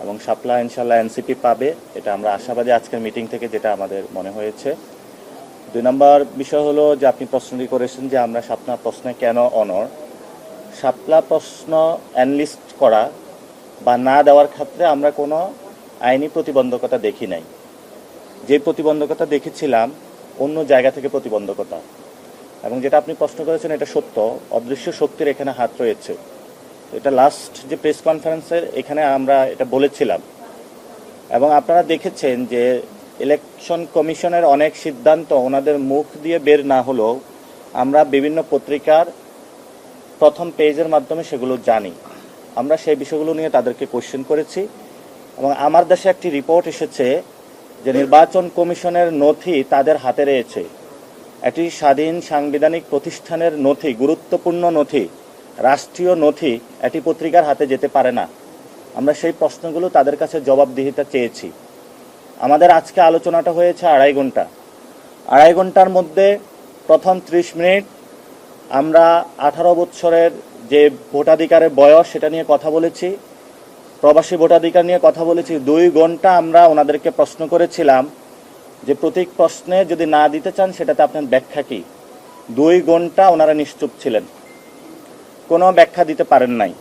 এবং শাপলা ইনশাল্লাহ এনসিপি পাবে, এটা আমরা আশাবাদী আজকের মিটিং থেকে যেটা আমাদের মনে হয়েছে। 2 নম্বর বিষয় হলো যে আপনি প্রশ্নটি করেছেন যে আমরা শাপলা প্রশ্নে কেন অনর। শাপলা প্রশ্ন অ্যানলিস্ট করা বা না দেওয়ার ক্ষেত্রে আমরা কোনো আইনি প্রতিবন্ধকতা দেখি নাই। যে প্রতিবন্ধকতা দেখেছিলাম অন্য জায়গা থেকে প্রতিবন্ধকতা, এবং যেটা আপনি প্রশ্ন করেছেন এটা সত্য, অদৃশ্য শক্তির এখানে হাত রয়েছে। এটা লাস্ট যে প্রেস কনফারেন্সের এখানে আমরা এটা বলেছিলাম, এবং আপনারা দেখেছেন যে ইলেকশন কমিশনের অনেক সিদ্ধান্ত ওনাদের মুখ দিয়ে বের না হলেও আমরা বিভিন্ন পত্রিকার প্রথম পেজের মাধ্যমে সেগুলো জানি। আমরা সেই বিষয়গুলো নিয়ে তাদেরকে কোশ্চেন করেছি, এবং আমার দেশে একটি রিপোর্ট এসেছে যে নির্বাচন কমিশনের নথি তাদের হাতে রয়েছে। একটি স্বাধীন সাংবিধানিক প্রতিষ্ঠানের নথি, গুরুত্বপূর্ণ নথি, রাষ্ট্রীয় নথি একটি পত্রিকার হাতে যেতে পারে না। আমরা সেই প্রশ্নগুলো তাদের কাছে জবাবদিহিতা চেয়েছি। আমাদের আজকে আলোচনাটা হয়েছে 2.5 ঘন্টা। 2.5 ঘন্টার মধ্যে প্রথম 30 মিনিট আমরা 18 বছরের যে ভোটাধিকারের বয়স সেটা নিয়ে কথা বলেছি, প্রবাসী ভোটাধিকার নিয়ে কথা বলেছি। 2 ঘন্টা আমরা ওনাদেরকে প্রশ্ন করেছিলাম যে প্রত্যেক প্রশ্নে যদি না দিতে চান সেটাতে আপনার ব্যাখ্যা কি। 2 ঘন্টা ওনারা নিশ্চুপ ছিলেন, কোনো ব্যাখ্যা দিতে পারেন নাই।